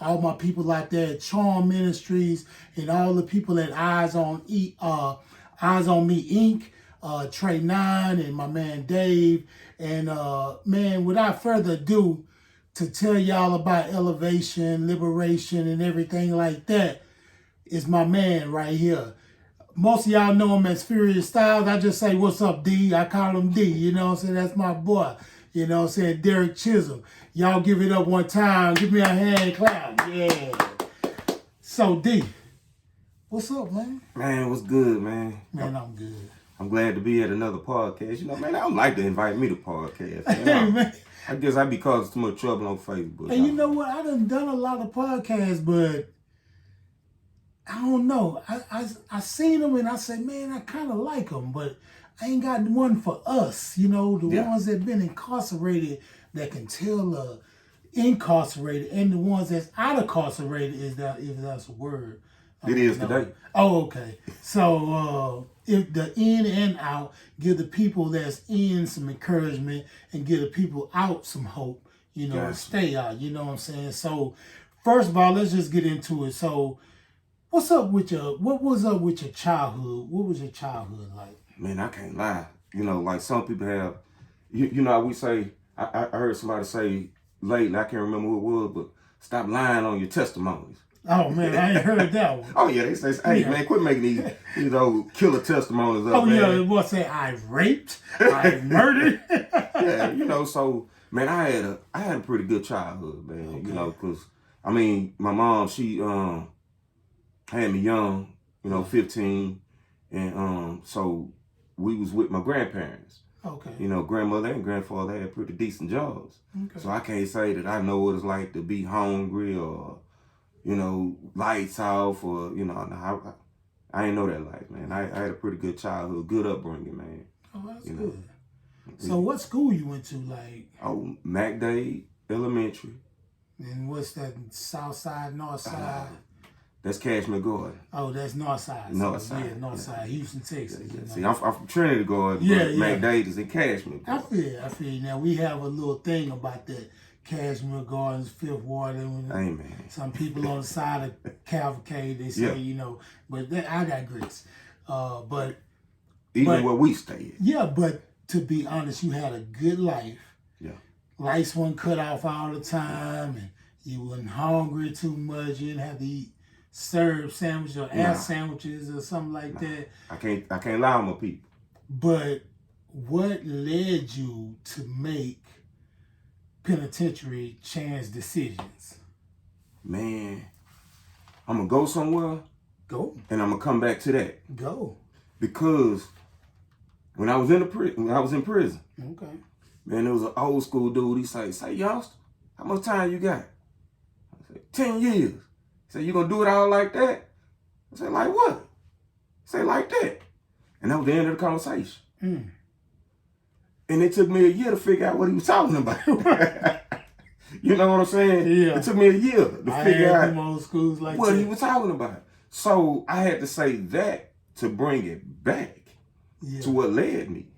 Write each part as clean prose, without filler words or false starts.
all my people out there at Charm Ministries, and all the people at Eyes on Me Inc., Trey Nine, and my man Dave. And man, without further ado, to tell y'all about elevation, liberation, and everything like that is my man right here. Most of y'all know him as Furious Styles. I just say, what's up, D? I call him D, you know what I'm saying? That's my boy. You know what I'm saying? Derrick Chism. Y'all give it up one time. Give me a hand clap. Yeah. So, D, what's up, man? Man, what's good, man? Man, I'm good. I'm glad to be at another podcast. You know, man, I don't like to invite me to podcasts. Hey, man. I guess I be causing too much trouble on Facebook. And you know what? I done a lot of podcasts, but I don't know. I seen them and I say, man, I kind of like them, but I ain't got one for us. You know, the ones that been incarcerated that can tell incarcerated, and the ones that's out incarcerated, if that's a word. It is today. Oh, okay. So if the in and out, give the people that's in some encouragement and give the people out some hope, you know, and stay out, you know what I'm saying? So first of all, let's just get into it. So what was up with your childhood? What was your childhood like? Man, I can't lie. You know, like some people have, you know, we say, I heard somebody say lately, I can't remember who it was, but stop lying on your testimonies. Oh, man, I ain't heard that one. Oh, yeah, they say, hey, man, quit making these, killer testimonies up, man. Oh, yeah, what say, I raped, I murdered. Yeah, you know, so, man, I had a pretty good childhood, man, you know, because, I mean, my mom, she had me young, 15, and so we was with my grandparents. Okay. You know, grandmother and grandfather had pretty decent jobs. Okay. So I can't say that I know what it's like to be hungry or, lights off or, I ain't know that life, man. I had a pretty good childhood, good upbringing, man. Oh, that's good. So what school you went to, like? Oh, MacDade Elementary. And what's that, south side, north side? That's Cashmere Garden. Oh, that's north side. North side. Yeah, north side, Houston, Texas. Yeah. See, I'm from Trinity Garden, but MacDade is in Cashmere Garden. I feel. Now, we have a little thing about that. Cashmere Gardens, Fifth Ward. Amen. Some people on the side of Cavalcade, they say, but I digress. But where we stayed. Yeah, but to be honest, you had a good life. Yeah. Lights weren't cut off all the time, and you wasn't hungry too much. You didn't have to eat serve sandwiches or ass sandwiches or something like that. I can't lie on my people. But what led you to make penitentiary change decisions? Man, I'm gonna go somewhere. Go. And I'm gonna come back to that. Go. Because when I was in prison. Okay. Man, there was an old school dude. He say, youngster, how much time you got? I said, 10 years. He said, you gonna do it all like that? I said, like what? He said, like that. And that was the end of the conversation. Mm. And it took me a year to figure out what he was talking about. You know what I'm saying? Yeah. It took me a year to figure out old schools like what he was talking about. So I had to say that to bring it back to what led me.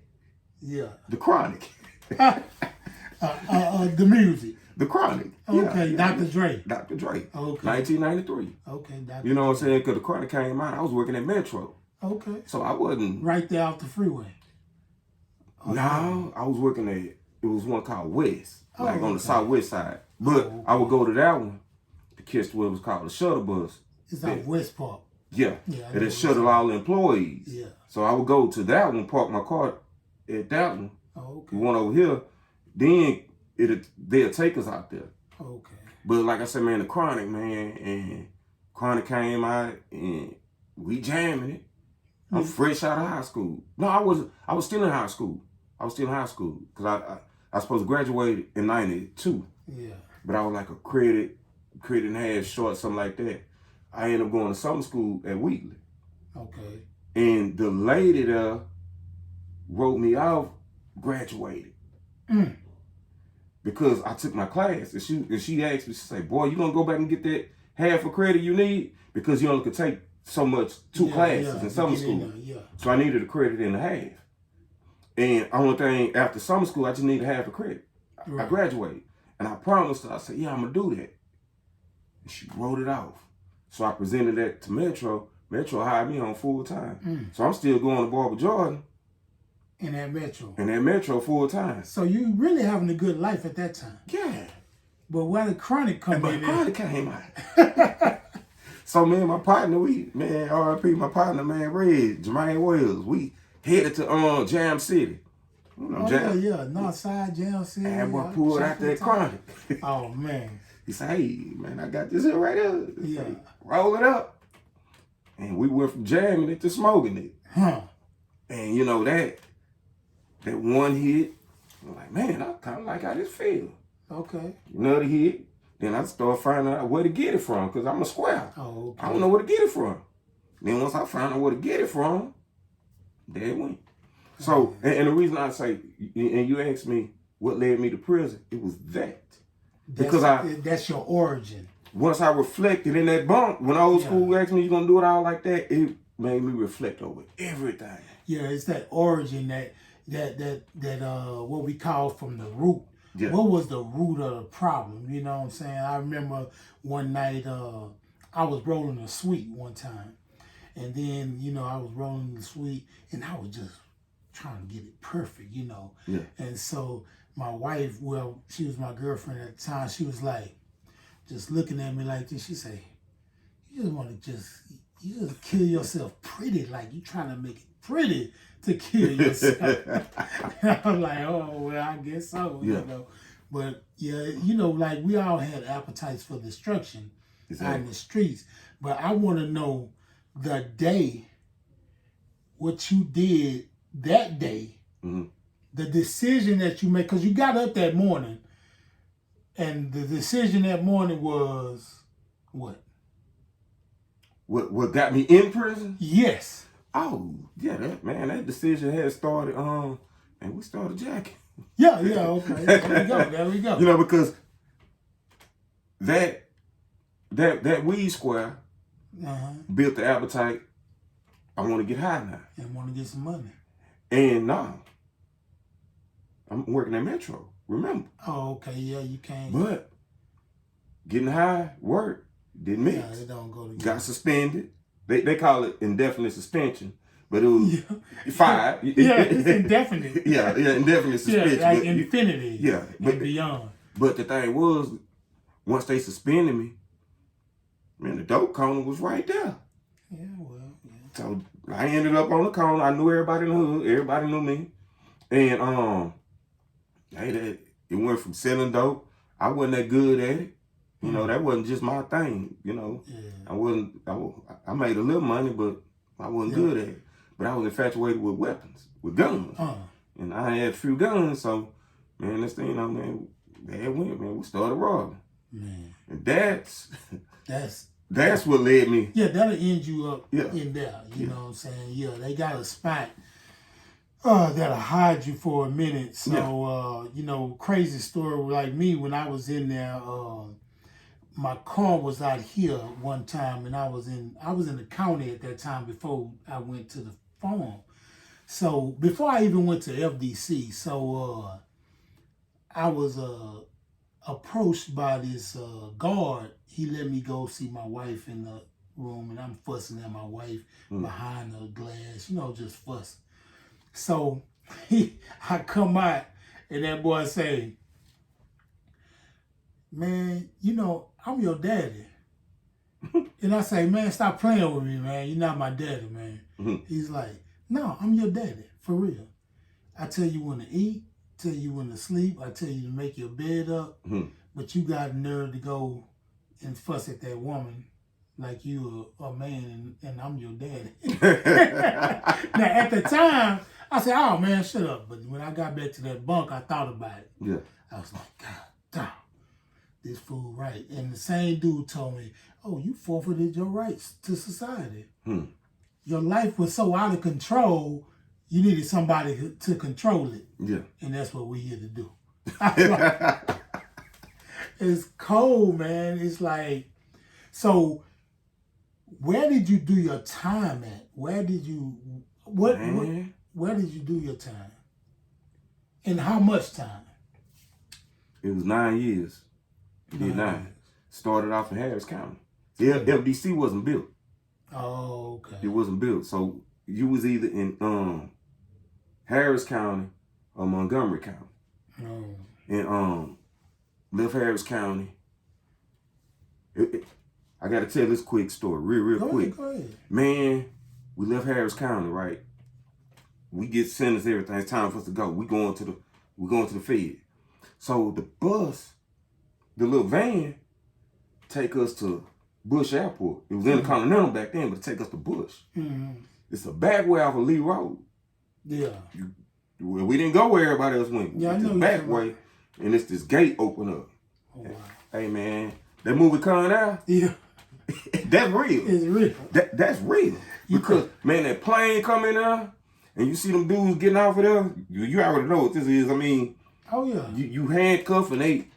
Yeah. The Chronic. The music. The Chronic. Okay, yeah. Dr. Dre. Dr. Dre. Okay. 1993. Okay, Dr. You know what I'm saying? Because the Chronic came out, I was working at Metro. Okay. So I wasn't... Right there off the freeway. Okay. No, I was working at... It was one called West. On the southwest side. But I would go to that one to catch what was called a shuttle bus. It's like West Park. Yeah. And it shuttle all the employees. Yeah. So I would go to that one, park my car at that one. Okay. One over here. Then they'll take us out there. Okay. But like I said, man, the Chronic, man, and Chronic came out and we jamming it. I'm fresh out of high school. No, I was still in high school. Because I was supposed to graduate in 92. Yeah. But I was like a credit and a half short, something like that. I ended up going to summer school at Wheatley. Okay. And the lady there wrote me off, graduated. Mm. Because I took my class. And she asked me, she said, boy, you gonna go back and get that half a credit you need? Because you only could take so much, two classes in summer school. So I needed a credit and a half. And only thing, after summer school, I just needed half a credit. Right. I graduated. And I promised her, I said, yeah, I'm gonna do that. And she wrote it off. So I presented that to Metro. Metro hired me on full time. So I'm still going to Barbara Jordan. In that Metro. In that Metro full time. So you really having a good life at that time. Yeah. But why the chronic come in? Chronic came out. So me and my partner, R.I.P. my partner, man, Red, Jermaine Wells, we headed to Jam City. You know, Northside Jam City. And boy pulled out that chronic. Oh man. He said, "Hey man, I got this here right here. Yeah. Roll it up." And we went from jamming it to smoking it. Huh. And you know that one hit, I'm like, man, I kind of like how this feel. Okay. Another hit. Then I started finding out where to get it from, because I'm a square. Oh, okay. I don't know where to get it from. Then once I found out where to get it from, there it went. So, and the reason I say, and you asked me what led me to prison, it was that. That's your origin. Once I reflected in that bunk, when old school asked me, you gonna do it all like that, it made me reflect over everything. Yeah, it's that origin that what we call from the root. Yeah. What was the root of the problem? You know what I'm saying? I remember one night I was rolling a sweet one time. And then, I was rolling the sweet and I was just trying to get it perfect, Yeah. And so my wife, she was my girlfriend at the time, she was like, just looking at me like this, she said, you just kill yourself pretty, like you trying to make it pretty to kill yourself. I was like, oh, well, I guess so, But, like we all had appetites for destruction out in the streets. But I want to know the day, what you did that day, the decision that you made, because you got up that morning, and the decision that morning was what? What got me in prison? Yes. Oh, yeah, that decision had started, and we started jacking. Yeah, okay. There we go. Because that weed square built the appetite. I want to get high now. And want to get some money. And now, I'm working at Metro, remember? Oh, okay, yeah, you can't. But getting high, work, didn't mix. Yeah, it don't go together. Got suspended. They call it indefinite suspension, but it was fired. Yeah, it's indefinite. yeah, indefinite suspension. Yeah, like infinity. Yeah, but beyond. But the thing was, once they suspended me, man, the dope corner was right there. Yeah, well, yeah. So I ended up on the corner. I knew everybody in the hood. Everybody knew me. And it went from selling dope. I wasn't that good at it. That wasn't just my thing. Yeah. I made a little money, but I wasn't good at it. But I was infatuated with weapons, with guns. And I had a few guns, so man, this thing, there it went, man. We started robbing. Man. And that's what led me. Yeah, that'll end you up in there. You know what I'm saying? Yeah, they got a spot that'll hide you for a minute. So, crazy story like me, when I was in there, my car was out here one time, and I was in the county at that time before I went to the farm. So before I even went to FDC, so I was approached by this guard. He let me go see my wife in the room, and I'm fussing at my wife behind the glass, just fuss. So I come out, and that boy say, man, I'm your daddy. And I say, man, stop playing with me, man. You're not my daddy, man. He's like, no, I'm your daddy, for real. I tell you when to eat, tell you when to sleep, I tell you to make your bed up, but you got nerve to go and fuss at that woman like you a man and I'm your daddy. Now, at the time, I said, oh, man, shut up. But when I got back to that bunk, I thought about it. Yeah. I was like, God damn, this fool right. And the same dude told me, oh, you forfeited your rights to society. Your life was so out of control, you needed somebody to control it. Yeah. And that's what we're here to do. It's cold, man. It's like, so where did you do your time at? Where did you do your time? And how much time? It was 9 years. 9 years. started off in Harris County. The FDC wasn't built. Oh, okay. It wasn't built. So you was either in Harris County or Montgomery County. Oh. And left Harris County. I got to tell this quick story, real quick. Go ahead. Man, we left Harris County, right? We get sentenced, everything. It's time for us to go. We going to the Fed. So the bus, the little van, take us to Bush Airport. It was Intercontinental back then, but it take us to Bush. Mm-hmm. It's a back way off of Lee Road. Yeah. We didn't go where everybody else went. Yeah, I know. It's the back way, and it's this gate open up. Oh, wow. Hey, man, that movie coming out? Yeah. That's real. It's real. That's real. Because, man, that plane coming out, and you see them dudes getting off of there, you already know what this is. I mean, oh, yeah. You handcuff and they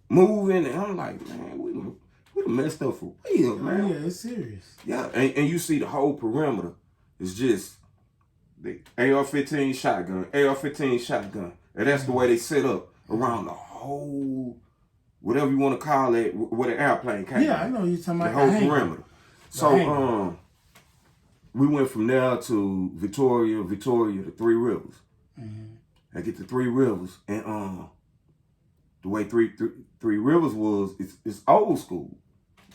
moving, and I'm like, man, we done messed up for real, man. Yeah, it's serious. Yeah, and you see the whole perimeter is just the AR-15 shotgun. And that's the way they set up around the whole, whatever you want to call it, where the airplane came. Yeah, I know you're talking about the whole perimeter. So, we went from there to Victoria to Three Rivers. Mm-hmm. I get to Three Rivers, and the way Three Rivers was, it's old school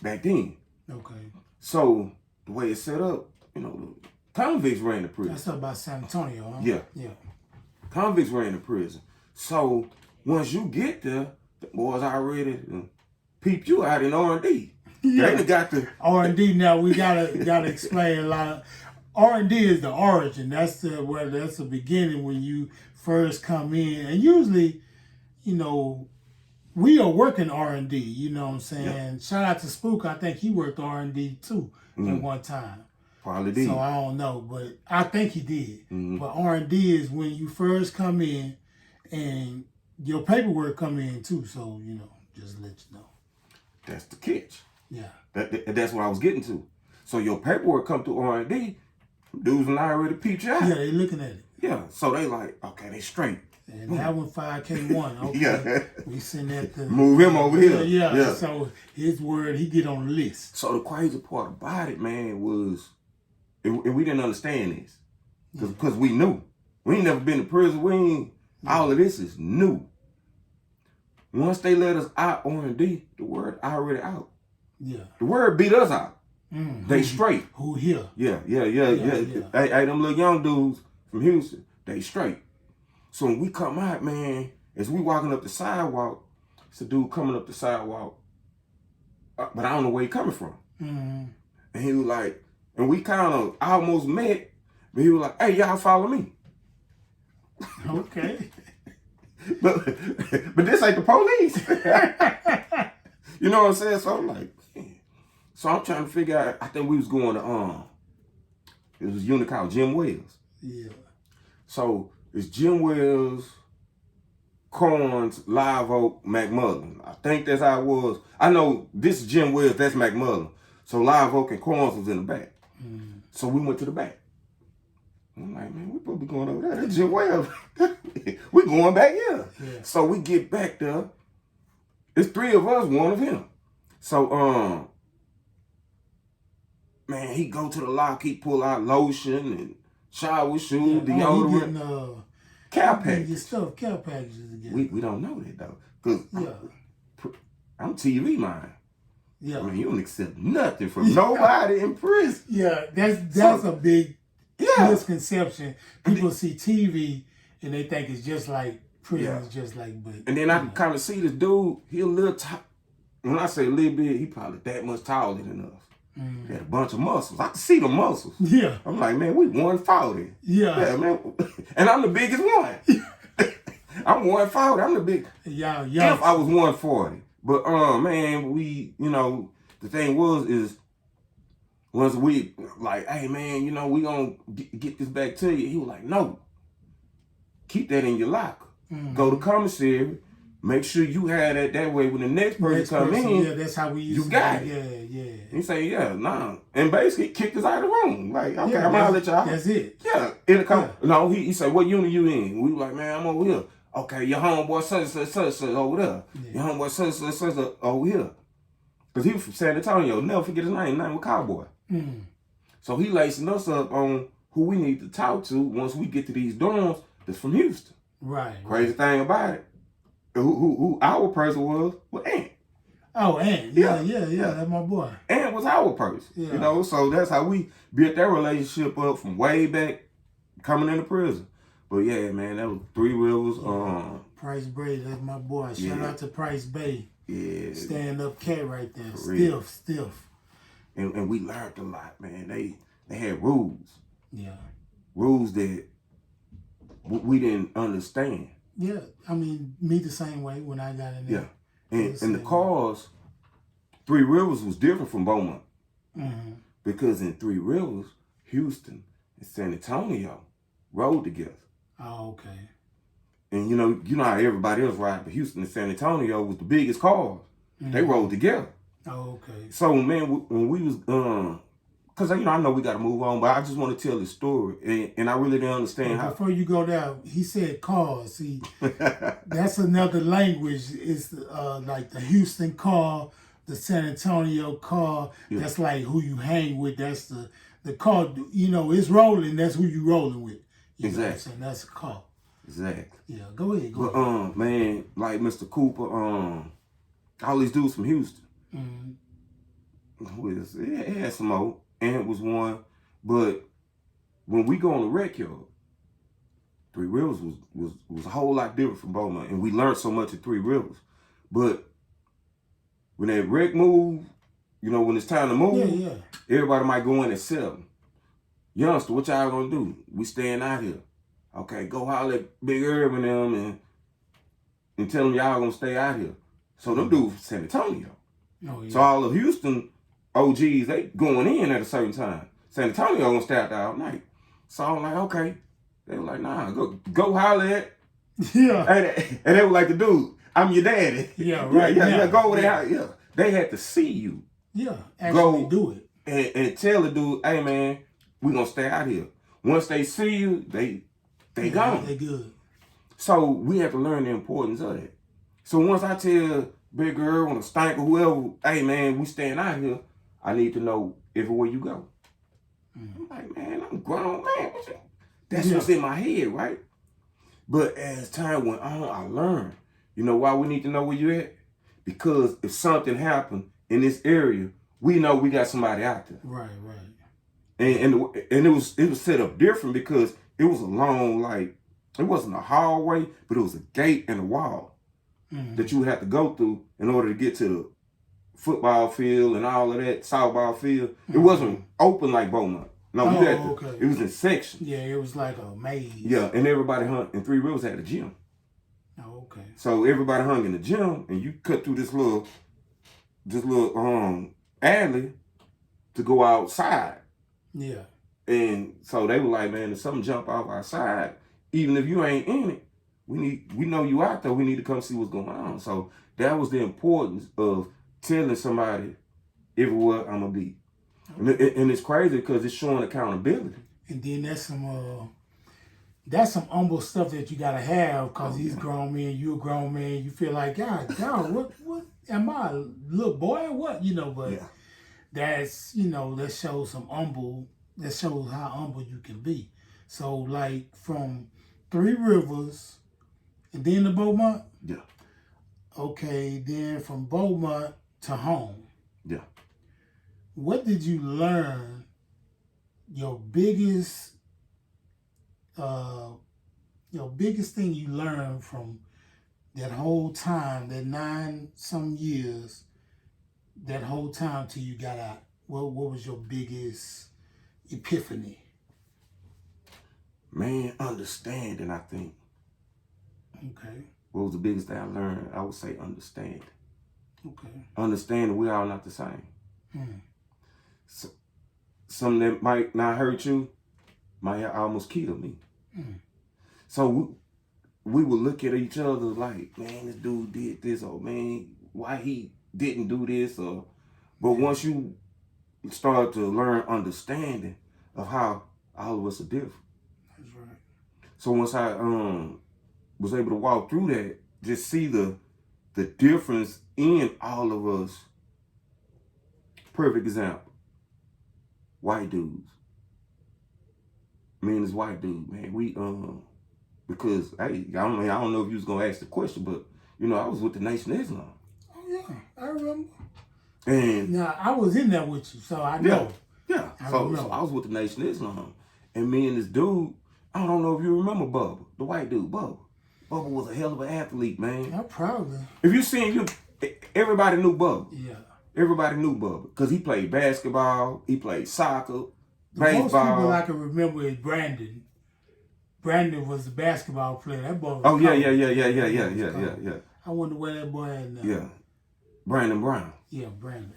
back then. Okay. So the way it's set up, you know, the convicts ran the prison. That's up by San Antonio, huh? Yeah. Yeah. Convicts ran the prison. So once you get there, the boys already peep you out in R&D. Yeah. They got the R&D. Now we gotta explain a lot of R&D is the origin. That's the beginning when you first come in, and usually, you know, we are working R&D. You know what I'm saying? Yeah. Shout out to Spook. I think he worked R&D too at one time. Probably did. So I don't know, but I think he did. Mm-hmm. But R&D is when you first come in, and your paperwork come in too. So you know, just let you know. That's the catch. Yeah. That's what I was getting to. So your paperwork come through R&D, dudes and I already peeped you out. Yeah, they looking at it. Yeah, so they like, okay, they straight. And that one 5K1. Okay. Yeah. We send that to move him over here. Yeah. So his word, he get on the list. So the crazy part about it, man, was, and we didn't understand this, because we knew. We ain't never been to prison. All of this is new. Once they let us out R&D, the word already out. Yeah. The word beat us out. They straight. Who here? Yeah. Hey, them little young dudes from Houston, they straight. So when we come out, man, as we walking up the sidewalk, it's a dude coming up the sidewalk, but I don't know where he coming from. Mm-hmm. And he was like, and we kind of almost met, but he was like, hey, y'all follow me. Okay. but this ain't the police. You know what I'm saying? So I'm like, man. So I'm trying to figure out, I think we was going to, it was a unit called Jim Wells. Yeah. So it's Jim Wells, Corns, Live Oak, McMullen. I think that's how it was. I know this is Jim Wells, that's McMullen. So Live Oak and Corns was in the back. So we went to the back. I'm like, man, we probably going over there. That's Jim Wells. We going back here. Yeah. So we get back there. It's three of us, one of him. So, man, he go to the lock, he pull out lotion and shower shoes, deodorant. Care packages. Care packages again. We don't know that though, cause I'm TV man. Yeah, I mean you don't accept nothing from nobody in prison. Yeah, that's a big misconception. People see TV and they think it's just like prison, it's just like. But and then I can kind of see this dude. He a little when I say a little bit, he probably that much taller than us. He had a bunch of muscles. I can see the muscles. Yeah. I'm like, man, we 140. Yeah, man. And I'm the biggest one. I'm 140. I'm the big. Yeah. If I was 140. But man, we, you know, the thing was once we like, hey man, you know, we gonna get this back to you. He was like, no. Keep that in your locker. Go to commissary. Make sure you have that way when the next person come in. Yeah, that's how we used to got it. Yeah. He say, nah. And basically kicked us out of the room. Like, okay, I'm gonna let y'all. That's it. Yeah. No, he said, what unit you in? We were like, man, I'm over here. Okay, your homeboy such over there. Yeah. Your homeboy such over here. Because he was from San Antonio. Never forget his name. His name was Cowboy. So he lacing us up on who we need to talk to once we get to these dorms that's from Houston. Right. Crazy thing about it, who our person was Ant. Oh, Ant. Yeah. That's my boy. Ant was our person. Yeah. You know, so that's how we built that relationship up from way back coming into prison. But yeah, man, that was Three Rivers. Yeah. Price Bay, that's my boy. Shout out to Price Bay. Yeah. Stand up cat right there. Stiff. And we learned a lot, man. They had rules. Yeah. Rules that we didn't understand. Yeah. I mean, me the same way when I got in there. Yeah. And the cars, Three Rivers was different from Beaumont. Because in Three Rivers, Houston and San Antonio rode together. Oh, okay. And you know how everybody else ride, but Houston and San Antonio was the biggest cars. They rode together. Oh, okay. So man, when we was cause I know we got to move on, but I just want to tell the story, and I really didn't understand how. Before you go down, he said cars. See, that's another language. It's like the Houston car, the San Antonio car. Yeah. That's like who you hang with. That's the car. You know, it's rolling. That's who you rolling with. You know what I'm saying? That's a car. Exactly. Yeah, go ahead. But man, like Mr. Cooper, all these dudes from Houston. It had some more. Ant was one, but when we go on the rec yard, Three Rivers was a whole lot different from Beaumont, and we learned so much at Three Rivers. But when that rec move, you know, when it's time to move, everybody might go in at 7. Youngster, what y'all gonna do? We staying out here. Okay, go holler at Big Herb and them and tell them y'all gonna stay out here. So them dudes from San Antonio. Oh, yeah. So all of Houston OGs, they going in at a certain time. San Antonio gonna stay out there all night. So I'm like, okay. They were like, nah, go holler at. Yeah. And they were like, the dude, I'm your daddy. Yeah, right. Yeah, go over there. Yeah. They had to see you. Yeah, actually do it. And tell the dude, hey man, we gonna stay out here. Once they see you, they gone. They good. So we have to learn the importance of that. So once I tell Big Girl or Stank or whoever, hey man, we staying out here, I need to know everywhere you go. I'm like, man, I'm grown, man. That's what's in my head, right? But as time went on, I learned. You know why we need to know where you at? Because if something happened in this area, we know we got somebody out there. Right. And it was set up different because it was a long, like, it wasn't a hallway, but it was a gate and a wall that you would have to go through in order to get to the football field and all of that, softball field. It wasn't open like Beaumont. No, it was in sections. Yeah, it was like a maze. Yeah, and everybody hung, and Three Rivers had a gym. Oh, okay. So everybody hung in the gym, and you cut through this little alley to go outside. Yeah. And so they were like, man, if something jump off outside, even if you ain't in it, we know you out there, we need to come see what's going on. So that was the importance of telling somebody everywhere I'm gonna be. Okay. And it's crazy because it's showing accountability. And then that's some humble stuff that you gotta have because he's grown man, you a grown man, you feel like, God, what am I, a little boy or what? You know, but that's, you know, that shows how humble you can be. So like from Three Rivers and then to Beaumont? Yeah. Okay, then from Beaumont to home. Yeah. What did you learn, your biggest thing you learned from that whole time, that 9-some years, that whole time till you got out? What was your biggest epiphany? Man, understanding, I think. Okay. What was the biggest thing I learned? I would say understand. Okay. Understanding we all not the same. So, something that might not hurt you might almost kill me. So we would look at each other like, man, this dude did this, or man, why he didn't do this, or. But once you start to learn understanding of how all of us are different. That's right. So once I was able to walk through that, just see the difference in all of us Perfect example. White dudes. Me and this white dude, man, we because hey, I don't know if you was gonna ask the question, but you know, I was with the Nation of Islam. Oh yeah, I remember. And now I was in there with you, so I know. Yeah. So I was with the Nation of Islam, and me and this dude, I don't know if you remember Bubba, the white dude, Bubba. Bubba was a hell of an athlete, man. Yeah, probably. If you seen everybody knew Bubba. Yeah. Everybody knew Bubba because he played basketball, he played soccer, baseball. Most people I can remember is Brandon. Brandon was the basketball player. That boy was yeah. I wonder where that boy at now. Yeah. Brandon Brown. Yeah, Brandon.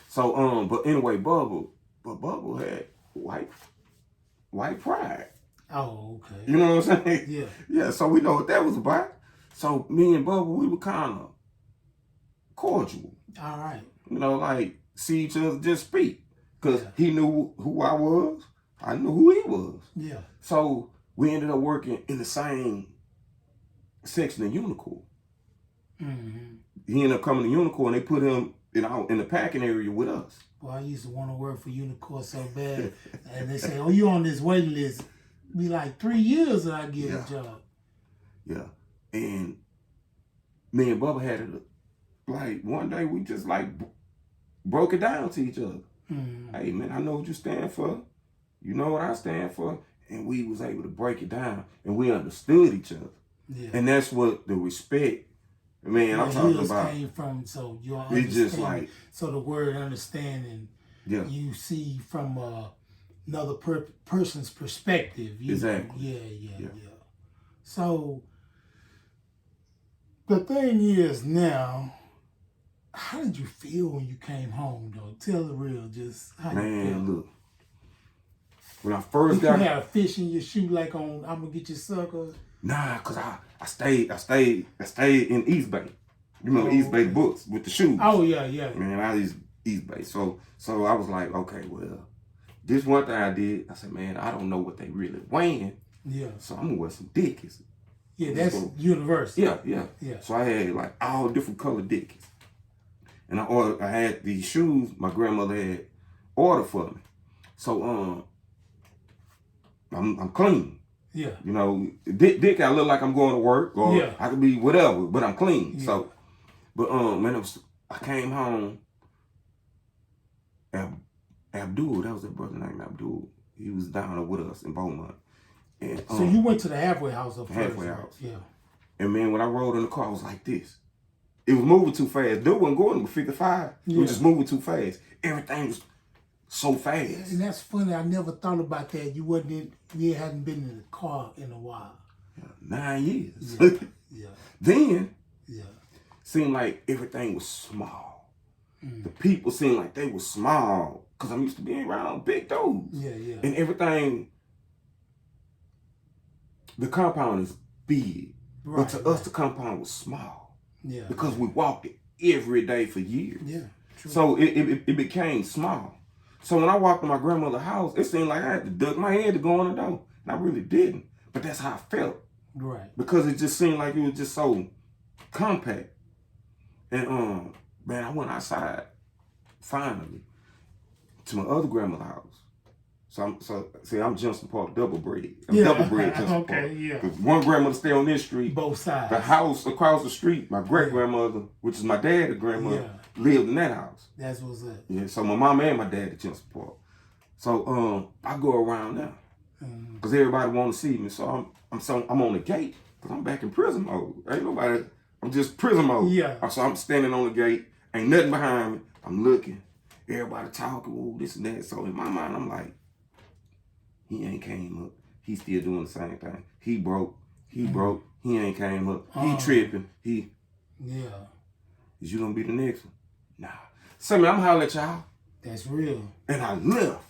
So but anyway, Bubba had white pride. Oh, okay. You know what I'm saying? Yeah. Yeah, so we know what that was about. So me and Bubba, we were kind of cordial. All right. You know, like see each other just speak. Because he knew who I was. I knew who he was. Yeah. So we ended up working in the same section of Unicorn. Mm-hmm. He ended up coming to Unicorn. They put him in the packing area with us. Well, I used to want to work for Unicorn so bad. And they say, oh, you on this waiting list. Be like 3 years that I get a job. Yeah. And me and Bubba had it, like, one day we just, like, broke it down to each other. Mm-hmm. Hey, man, I know what you stand for. You know what I stand for. And we was able to break it down. And we understood each other. Yeah. And that's what the respect, man, I'm talking about. Came from, so you understand. It's just like. So the word understanding, you see from another person's perspective. Exactly. Yeah. So the thing is now, how did you feel when you came home, though? Tell the real, just how you feel. Man, look. When I first got... You had a fish in your shoe like on I'm Gonna Get You Sucker? Nah, because I stayed in East Bay. You remember East Bay books with the shoes? Oh, yeah. Man, I was East Bay. So I was like, okay, well, this one thing I did, I said, man, I don't know what they really weighing. Yeah. So I'm going to wear some Dickies. Yeah, that's universal. Yeah. So I had like all different colored Dickies. And I had these shoes my grandmother had ordered for me. So I'm clean. Yeah. You know, Dick, I look like I'm going to work or I could be whatever, but I'm clean. Yeah. So, but man, I came home. Abdul, that was that brother named Abdul. He was down there with us in Beaumont. And, so you went to the halfway house up first. Halfway house. Yeah. And man, when I rode in the car, I was like this. It was moving too fast. Dude wasn't going with 55. It was just moving too fast. Everything was so fast. And that's funny. I never thought about that. You hadn't been in the car in a while. 9 years. Yeah. Then, seemed like everything was small. The people seemed like they were small because I'm used to being around big dudes. Yeah. And everything, the compound is big. Right, but to us, the compound was small. Yeah. Because we walked it every day for years. Yeah. True. So it became small. So when I walked to my grandmother's house, it seemed like I had to duck my head to go in the door. And I really didn't. But that's how I felt. Right. Because it just seemed like it was just so compact. And man, I went outside finally to my other grandmother's house. I'm Johnson Park double bred. I'm double bred Johnson Park. Yeah. One grandmother stay on this street. Both sides. The house across the street, my great grandmother, which is my dad's grandmother, lived in that house. That's what's up. Yeah. So my mom and my dad at Johnson Park. So I go around now because everybody want to see me. So I'm on the gate because I'm back in prison mode. Ain't nobody. I'm just prison mode. Yeah. So I'm standing on the gate. Ain't nothing behind me. I'm looking. Everybody talking. Oh, this and that. So in my mind, I'm like, he ain't came up. He still doing the same thing. He broke. He ain't came up. He tripping. Yeah. Is you gonna be the next one? Nah. So man, I'm hollering at y'all. That's real. And I left.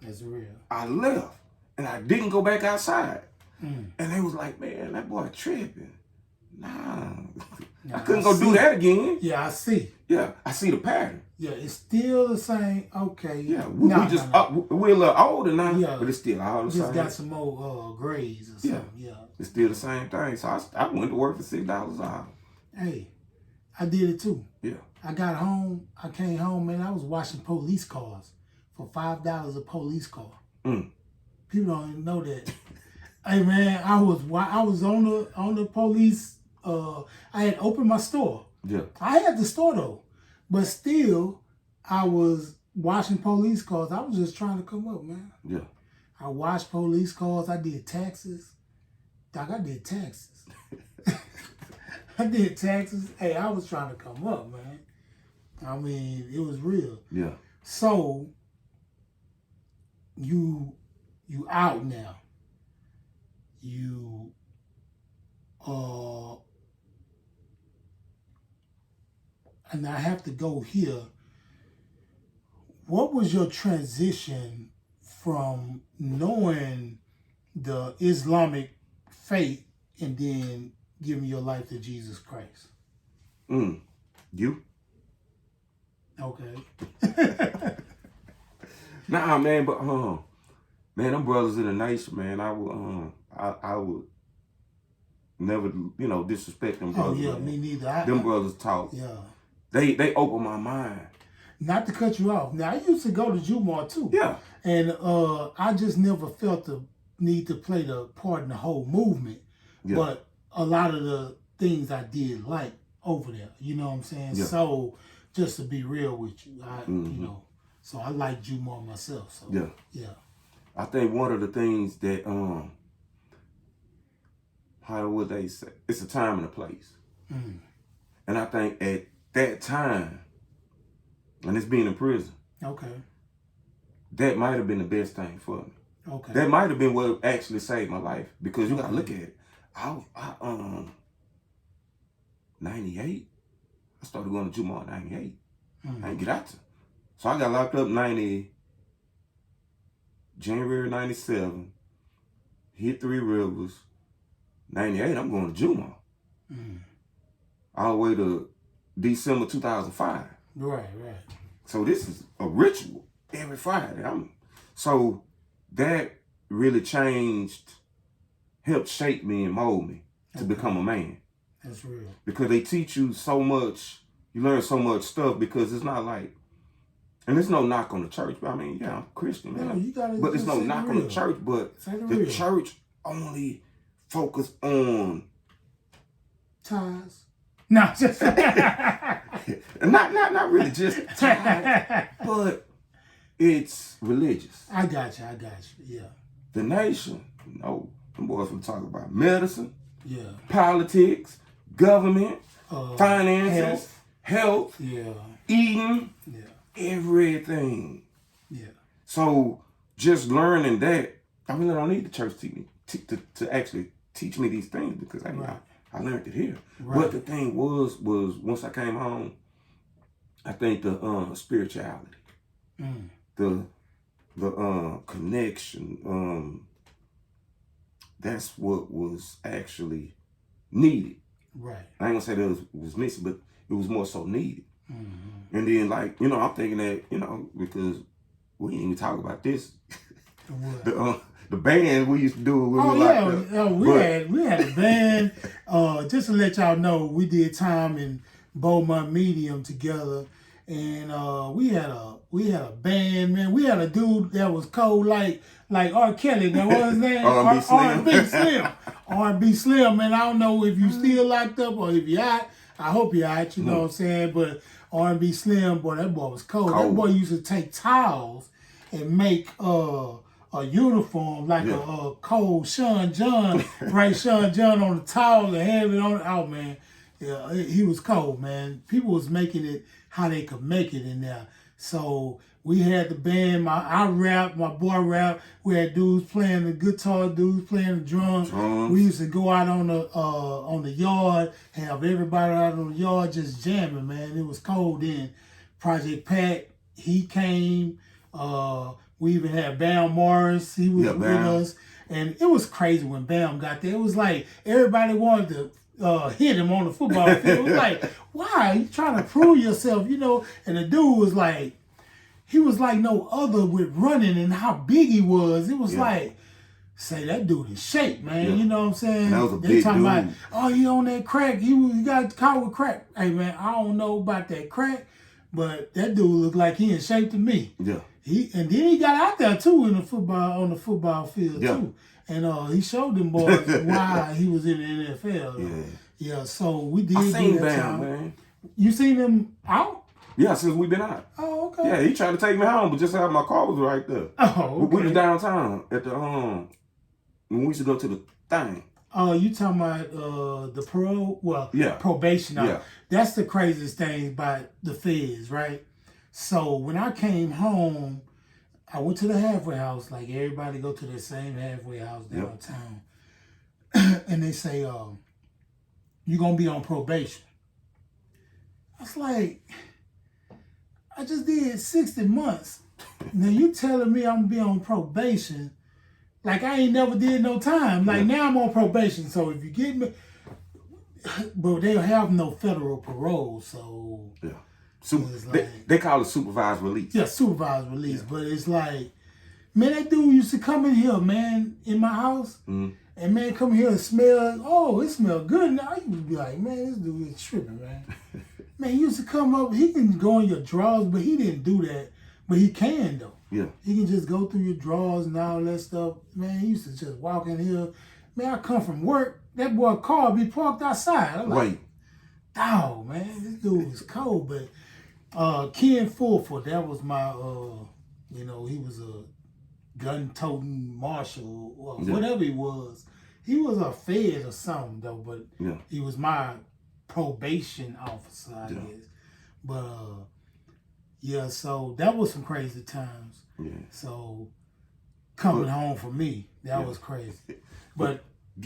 That's real. I left. And I didn't go back outside. And they was like, man, that boy tripping. Nah. I couldn't go do that again. Yeah, I see. Yeah, I see the pattern. Yeah, it's still the same. Okay. Yeah, we're a little older now, but it's still all the same. Just got some more grades or something. Yeah. It's still the same thing. So I went to work for $6 an hour. Hey, I did it too. Yeah. I came home, man, I was washing police cars for $5 a police car. People don't even know that. Hey man, I was on the police. I had opened my store. Yeah. I had the store though, but still, I was washing police cars. I was just trying to come up, man. Yeah. I washed police cars. I did taxes. Doc, I did taxes. I did taxes. Hey, I was trying to come up, man. I mean, it was real. Yeah. So you out now. You and I have to go here. What was your transition from knowing the Islamic faith and then giving your life to Jesus Christ? You? Okay. Nah, man, but man, them brothers in the nation, man, I would never, disrespect them brothers. Oh yeah, man. me neither. Them brothers talk. Yeah. They opened my mind. Not to cut you off. Now I used to go to Jumar too. Yeah. And I just never felt the need to play the part in the whole movement. Yeah. But a lot of the things I did like over there. You know what I'm saying? Yeah. So just to be real with you, so I like Jumar myself. So yeah. I think one of the things that how would they say? It's a time and a place. And I think at that time, and it's being in prison. Okay. That might have been the best thing for me. Okay. That might have been what actually saved my life, because you gotta look at it. I 98. I started going to Jumar in 98. I didn't get out to. So I got locked up January 97. Hit 3 Rivers. 98. I'm going to Jumar. All the way to December 2005. Right. So this is a ritual every Friday. So that really helped shape me and mold me to become a man. That's real. Because they teach you so much, you learn so much stuff, because it's not like, and there's no knock on the church, but I mean, yeah, I'm Christian, man. But there's no knock on the church, but the church only focus on ties. No, just not really just ties, but it's religious. I got you, yeah. The nation, them boys will talk about medicine, politics, government, finances, health, eating, everything. Yeah. So just learning that, I really don't need the church to actually teach me these things, because I learned it here. Right. But the thing was once I came home, I think the spirituality, the connection, that's what was actually needed. Right. I ain't gonna say that it was missing, but it was more so needed. And then, like, I'm thinking that, because we didn't even talk about this. The band we used to do when we had a band. Just to let y'all know, we did time in Beaumont Medium together, and we had a band, man. We had a dude that was cold like R. Kelly. That was his name. R&B Slim. R&B Slim, man. I don't know if you still locked up or if you out. I hope you out. You know what I'm saying? But R&B Slim, boy, that boy was cold. That boy used to take towels and make a uniform like a cold Sean John, write Sean John on the towel and have it on. Oh man, yeah, he was cold, man. People was making it how they could make it in there. So we had the band. I rapped, my boy rapped. We had dudes playing the guitar, dudes playing the drums. We used to go out on the yard, have everybody out on the yard just jamming, man. It was cold then. Project Pat, he came. We even had Bam Morris. He was with us. And it was crazy when Bam got there. It was like everybody wanted to hit him on the football field. It was like, why? You trying to prove yourself, And the dude was like no other with running and how big he was. It was like, say that dude in shape, man. You know what I'm saying? That was a they big talking dude. about, oh, he on that crack. He got caught with crack. Hey, man, I don't know about that crack, but that dude looked like he in shape to me. Yeah. And then he got out there too on the football field too. And he showed them boys why he was in the NFL. Yeah, so we did. I seen Bam, man. You seen him out? Yeah, since we been out. Oh, okay. Yeah, he tried to take me home, but just how my car was right there. Oh, okay. We was downtown at the when we used to go to the thing. Oh, you talking about the parole? Well, probation. Yeah. That's the craziest thing about the feds, right? So when I came home, I went to the halfway house, like everybody go to the same halfway house downtown. And they say, you're going to be on probation. I was like, I just did 60 months. Now you telling me I'm going to be on probation. Like I ain't never did no time. Like now I'm on probation. So if you get me, but they don't have no federal parole. So they call it supervised release. Yeah, supervised release. But it's like, man, that dude used to come in here, man, in my house. And man, come here and smell, oh, it smells good now. I used to be like, man, this dude is tripping, man. Man, he used to come up, he can go in your drawers, but he didn't do that. But he can, though. Yeah. He can just go through your drawers and all that stuff. Man, he used to just walk in here. Man, I come from work, that boy car be parked outside. I'm like, dog, man, this dude is cold. But Ken Fulford, that was my, he was a gun-toting marshal or whatever he was. He was a fed or something, though, but he was my probation officer, I guess. But, so that was some crazy times. Yeah. So coming home for me, that was crazy. But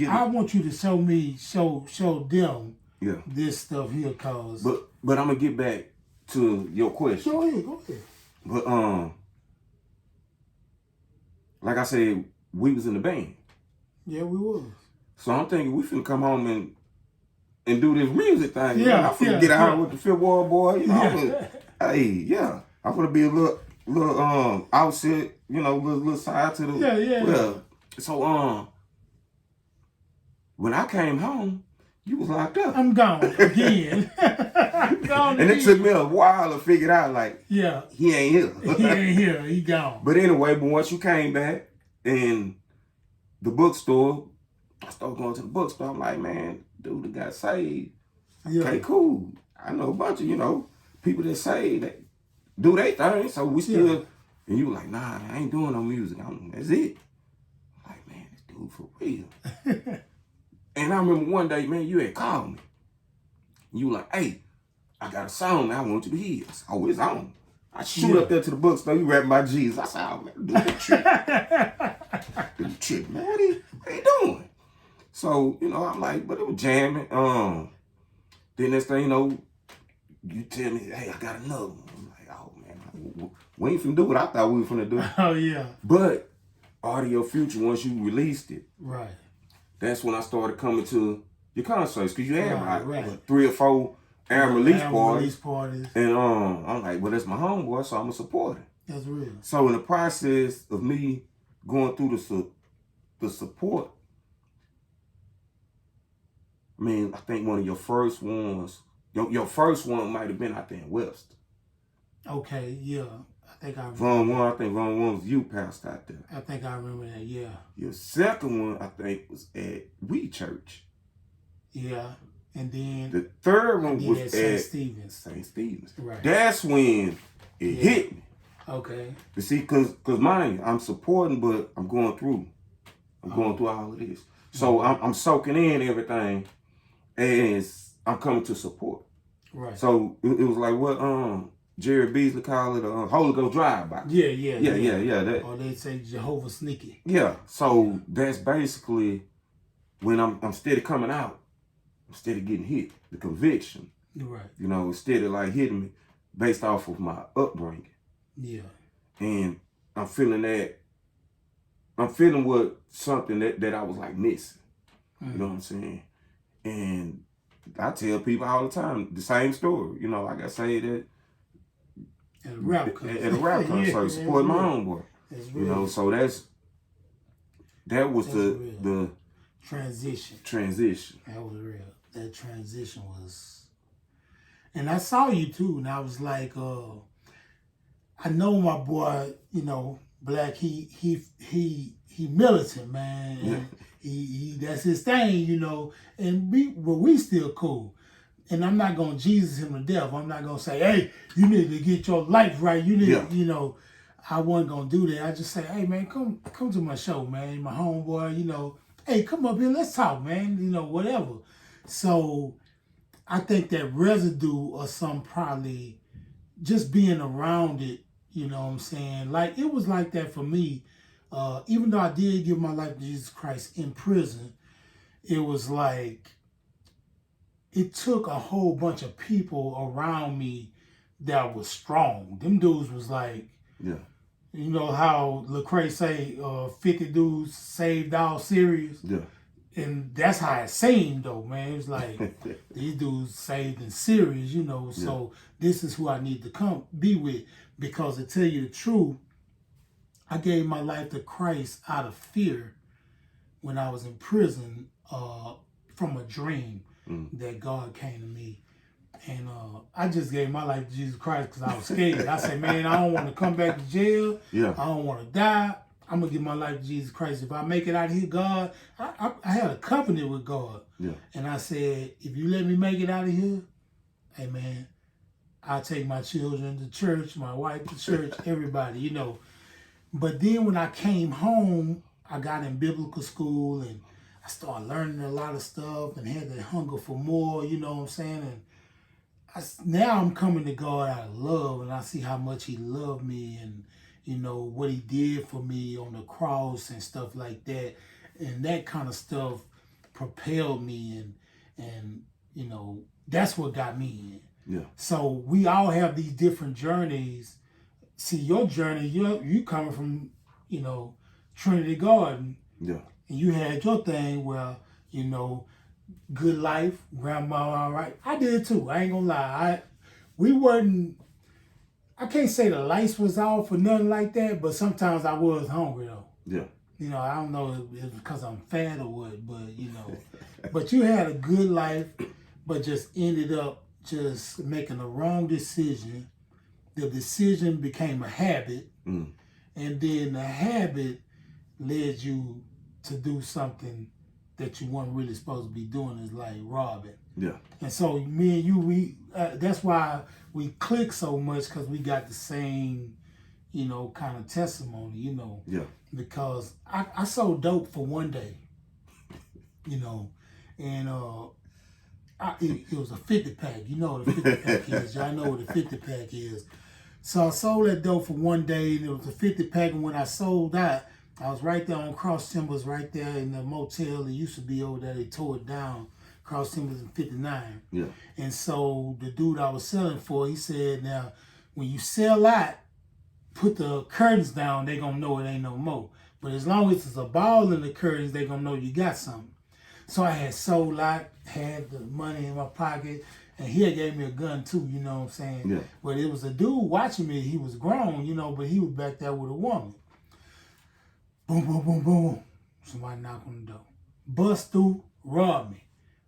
I want you to show them this stuff here, cause. But I'm gonna get back to your question. Go ahead. But like I said, we was in the band. Yeah, we was. So I'm thinking we finna come home and do this music thing. Yeah, I'm finna get out with the Fifth Ward boy. You know, I'm gonna be a little outset, little side to the Well, so when I came home, you was locked up. I'm gone again. And it took me a while to figure it out, like, he ain't here. He ain't here. He gone. But anyway, once you came back and the bookstore, I started going to the bookstore. I'm like, man, dude that got saved. Okay, cool. I know a bunch of, people that say that do their thing. So we still, and you were like, nah, I ain't doing no music. That's it. I'm like, man, this dude for real. And I remember one day, man, you had called me. You were like, hey, I got a song I want you to hear. I said, oh, it's on. I shoot up there to the bookstore. You rapping about Jesus. I said, oh, man, do the trick. Do the trick, man. What you doing? So, I'm like, but it was jamming. Then next thing you tell me, hey, I got another one. I'm like, oh, man, we ain't finna do what I thought we were finna do. Oh, yeah. But Audio Future, once you released it, right, that's when I started coming to your concerts, because you had like 3 or 4 album release parties. And I'm like, well, that's my homeboy, so I'm going to support it. That's real. So in the process of me going through the support, I mean, I think one of your first ones, your first one might have been out there in Webster. Okay, yeah. I think I remember. Wrong one was you passed out there. I think I remember that, yeah. Your second one, I think, was at We Church. Yeah. And then the third one was at St. Stephen's. St. Stephen's. Right. That's when it hit me. Okay. You see, cause mine, I'm supporting, but I'm going through. I'm going through all of this. So I'm soaking in everything as I'm coming to support. Right. So it was like what Jerry Beasley called it a Holy Ghost drive-by. Yeah. That. Or they say Jehovah Sneaky. Yeah. So that's basically when I'm steady coming out, I'm steady getting hit. The conviction. Right. Steady like hitting me based off of my upbringing. Yeah. And I'm feeling what something that I was like missing. You know what I'm saying? And I tell people all the time the same story. Like I say that at a rap concert, support my homeboy. So That was the transition. That was real. That transition was, and I saw you too, and I was like, I know my boy, you know, Black. He militant, man. Yeah. And he that's his thing, you know. And we still cool. And I'm not gonna Jesus him to death. I'm not gonna say, hey, you need to get your life right. You need, you know. I wasn't gonna do that. I just say, hey man, come to my show, man. My homeboy, you know, hey, come up here, let's talk, man. You know, whatever. So I think that residue or some probably just being around it, you know what I'm saying? Like it was like that for me. Even though I did give my life to Jesus Christ in prison, it was like it took a whole bunch of people around me that was strong. Them dudes was like, you know how Lecrae say 50 dudes saved all serious? Yeah. And that's how it seemed though, man. It was like these dudes saved in serious, you know. So this is who I need to be with. Because to tell you the truth, I gave my life to Christ out of fear when I was in prison from a dream that God came to me. And I just gave my life to Jesus Christ because I was scared. I said, man, I don't want to come back to jail. Yeah. I don't want to die. I'm going to give my life to Jesus Christ. If I make it out of here, God, I had a covenant with God. Yeah. And I said, if you let me make it out of here, hey, man, I'll take my children to church, my wife to church, everybody, you know. But then when I came home, I got in biblical school and I started learning a lot of stuff and had that hunger for more, you know what I'm saying? And now I'm coming to God out of love, and I see how much he loved me and, you know, what he did for me on the cross and stuff like that. And that kind of stuff propelled me and you know, that's what got me in. Yeah. So we all have these different journeys. See, your journey, you coming from, you know, Trinity Garden. Yeah. And you had your thing where, you know, good life, grandma, all right. I did too. I ain't gonna lie. I can't say the lights was off or nothing like that, but sometimes I was hungry though. Yeah. You know, I don't know if it's because I'm fat or what, but you know. But you had a good life, but just ended up just making the wrong decision. The decision became a habit, and then the habit led you to do something that you weren't really supposed to be doing, is like robbing. Yeah. And so me and you, that's why we click so much, because we got the same, you know, kind of testimony, you know. Yeah. Because I sold dope for one day, you know, and it was a 50 pack. You know what a 50 pack is. Y'all know what a 50 pack is. So I sold that dope for one day, and it was a 50 pack, and when I sold that, I was right there on Cross Timbers, right there in the motel. It used to be over there. They tore it down. Cross Timbers in 59. Yeah. And so the dude I was selling for, he said, now, when you sell out, put the curtains down, they gonna know it ain't no more. But as long as it's a ball in the curtains, they gonna know you got something. So I had sold out, had the money in my pocket, and he had gave me a gun too, you know what I'm saying? Yeah. But it was a dude watching me. He was grown, you know, but he was back there with a woman. Boom, boom, boom, boom. Somebody knock on the door. Bust through, rob me.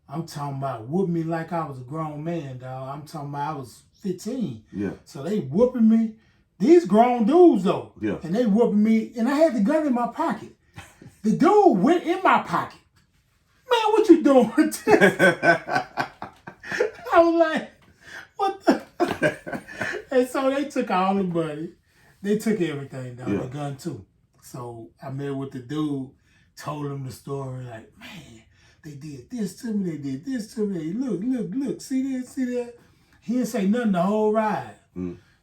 I'm talking about whooping me like I was a grown man, dog. I'm talking about I was 15. Yeah. So they whooping me. These grown dudes, though. Yeah. And they whooping me, and I had the gun in my pocket. The dude went in my pocket. Man, what you doing with this? I was like, what the? And so they took all the money. They took everything, down, the gun too. So I met with the dude, told him the story, like, man, they did this to me, they did this to me. Look, see this, see that? He didn't say nothing the whole ride.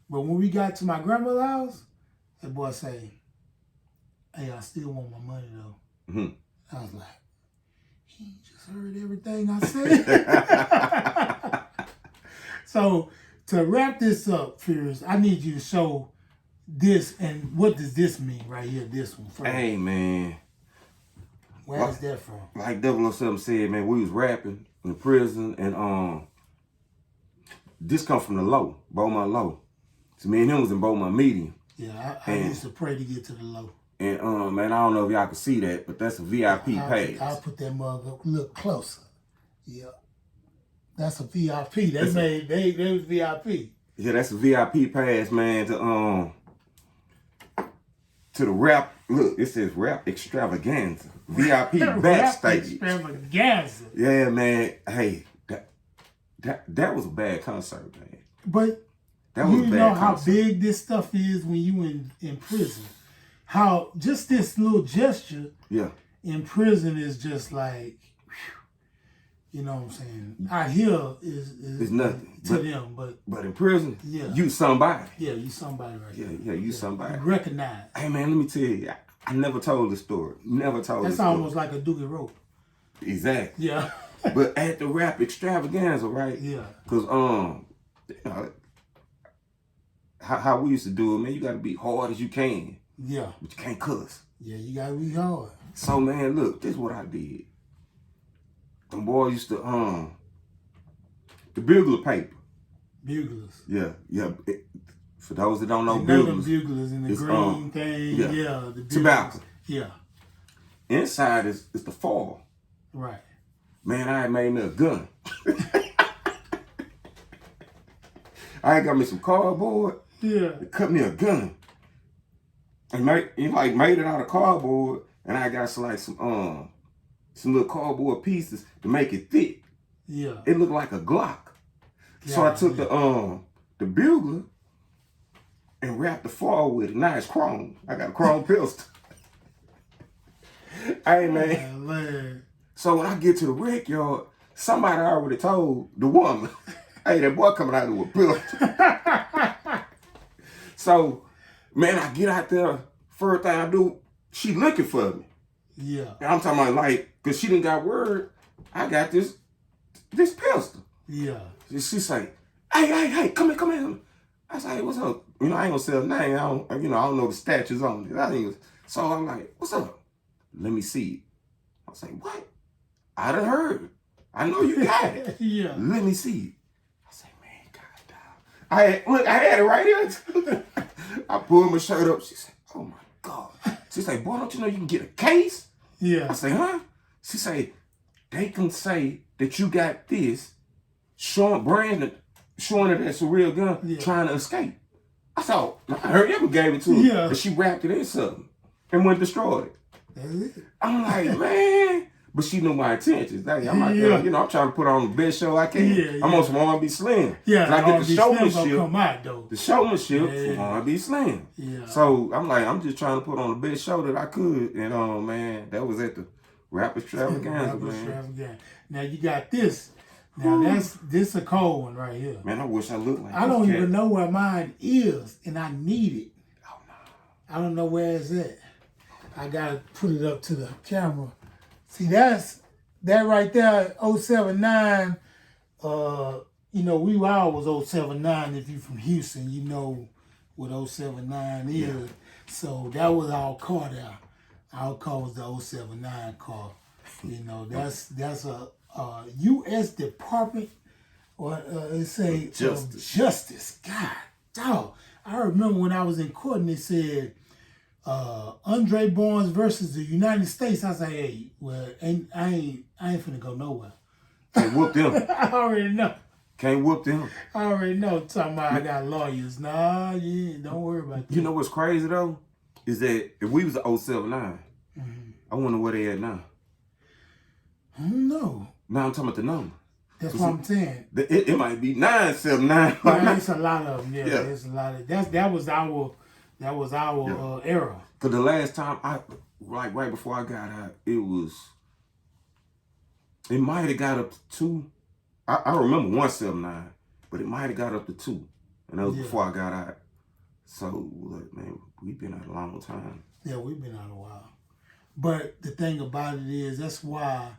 But when we got to my grandmother's house, that boy say, hey, I still want my money though. I was like, he just heard everything I said. So to wrap this up, Furious, I need you to show this, and what does this mean right here, this one first? Hey, man. Where's that from? Like 007 said, man, we was rapping in prison, and this come from the low, Beaumont Low. So me and him was in Beaumont Medium. Yeah, I used to pray to get to the low. And man, I don't know if y'all can see that, but that's a VIP pass. I'll put that mug up a little closer. Yeah. That's a VIP. They was VIP. Yeah, that's a VIP pass, man, to the rap. Look, it says rap extravaganza. VIP backstage. Extravaganza. Yeah, man. Hey, that was a bad concert, man. But that was a bad know concert. how big this stuff is when you in prison. How just this little gesture in prison is just like, you know what I'm saying? Out here is nothing to them, but in prison, you somebody. Yeah, you somebody right there. Yeah, you somebody. You recognize. Hey man, let me tell you, I never told the story. Never told the story. That's almost like a Doogie Rope. Exactly. Yeah. But at the rap extravaganza, right? Yeah. Cause you know, how we used to do it, man, you gotta be hard as you can. Yeah. But you can't cuss. Yeah, you gotta be hard. So man, look, this is what I did. Them boys used to the bugler paper. Buglers. Yeah. For those that don't know, buglers. Buglers in the green thing. Yeah. The buglers. Tobacco. Yeah. Inside is the foil. Right. Man, I had made me a gun. I got me some cardboard. Yeah. They cut me a gun. And made it out of cardboard, and I got some little cardboard pieces to make it thick. Yeah. It looked like a Glock. Yeah, so I took the bugler and wrapped the foil with it. Now it's chrome. I got a chrome pistol. Hey man. So when I get to the wreck yard, somebody already told the woman, hey, that boy coming out with a pistol. So, man, I get out there, first thing I do, she looking for me. Yeah. And I'm talking about like, cause she didn't got word, I got this pistol. Yeah. She say, hey, come here. I say, hey, what's up? You know, I ain't gonna say her name. I don't know the statutes on it. So I'm like, what's up? Let me see it. I say, what? I done heard. I know you got it. Yeah. Let me see it. I say, man, goddamn. I had it right here. I pulled my shirt up. She said, oh my God. She said, boy, don't you know you can get a case? Yeah. I say, huh? She say, they can say that you got this, showing that that's a real gun, trying to escape. I thought, I heard you gave it to her. Yeah. But she wrapped it in something and went destroyed it. That's it. I'm like, man. But she knew my intentions. Like, I'm like, I'm trying to put on the best show I can. Yeah, I'm on some R&B Slim. Yeah, I get the showmanship. Come out, though. The showmanship from R&B Slim. Yeah. So I'm like, I'm just trying to put on the best show that I could. And man, that was at the Rap Extravaganza, man. Now you got this. Now this a cold one right here. Man, I wish I looked like I don't even know where mine is, and I need it. Oh no. I don't know where it's at. I gotta put it up to the camera. See, that right there, 079, we always 079. If you from Houston, you know what 079 is. Yeah. So that was our car there. Our car was the 079 car. You know, that's a U.S. Department, or it say Justice. God, dog. I remember when I was in court and they said, Andre Barnes versus the United States. I say, hey, well, I ain't finna go nowhere. Can't whoop them. I already know. Can't whoop them. I already know. Talking about I got lawyers. Nah, don't worry about that. You know what's crazy though? Is that if we was a 079, I wonder where they at now. I don't know. Now I'm talking about the number. That's what I'm saying. It might be 979. There's a lot of them. Yeah, there's a lot of that was our era. Cause the last time right before I got out, it might have got up to 2. I remember 179, but it might have got up to 2, and that was before I got out. So look, man, we've been out a long time. Yeah, we've been out a while. But the thing about it is, that's why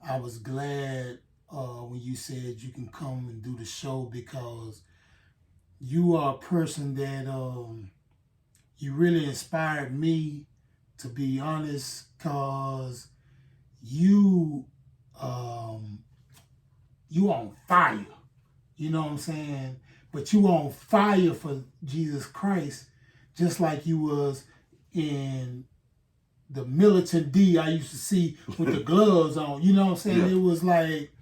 I was glad when you said you can come and do the show, because you are a person that you really inspired me, to be honest, because you on fire. You know what I'm saying? But you on fire for Jesus Christ, just like you was in the militant D I used to see with the gloves on. You know what I'm saying? Yeah. It was like,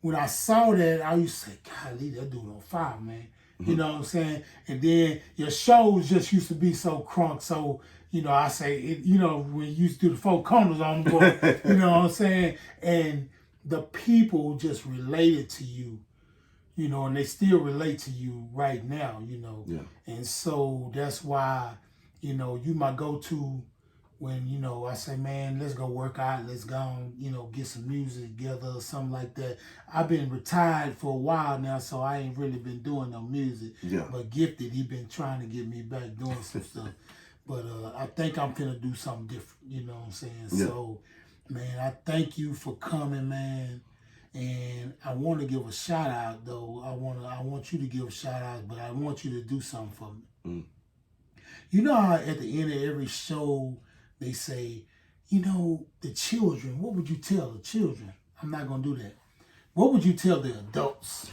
when I saw that, I used to say, golly, that dude on fire, man. Mm-hmm. You know what I'm saying? And then your shows just used to be so crunk. So, you know, I say, you know, when you used to do the 4 corners on the board, you know what I'm saying? And the people just related to you, you know, and they still relate to you right now, you know. Yeah. And so that's why, you know, you my go-to when, you know, I say, man, let's go work out, let's go, you know, get some music together or something like that. I've been retired for a while now, so I ain't really been doing no music. Yeah. But Gifted, he been trying to get me back doing some stuff. But I think I'm finna do something different, you know what I'm saying? Yeah. So, man, I thank you for coming, man. And I want to give a shout out, though. I want you to give a shout out, but I want you to do something for me. Mm. You know how at the end of every show, they say, you know, the children, what would you tell the children? I'm not going to do that. What would you tell the adults?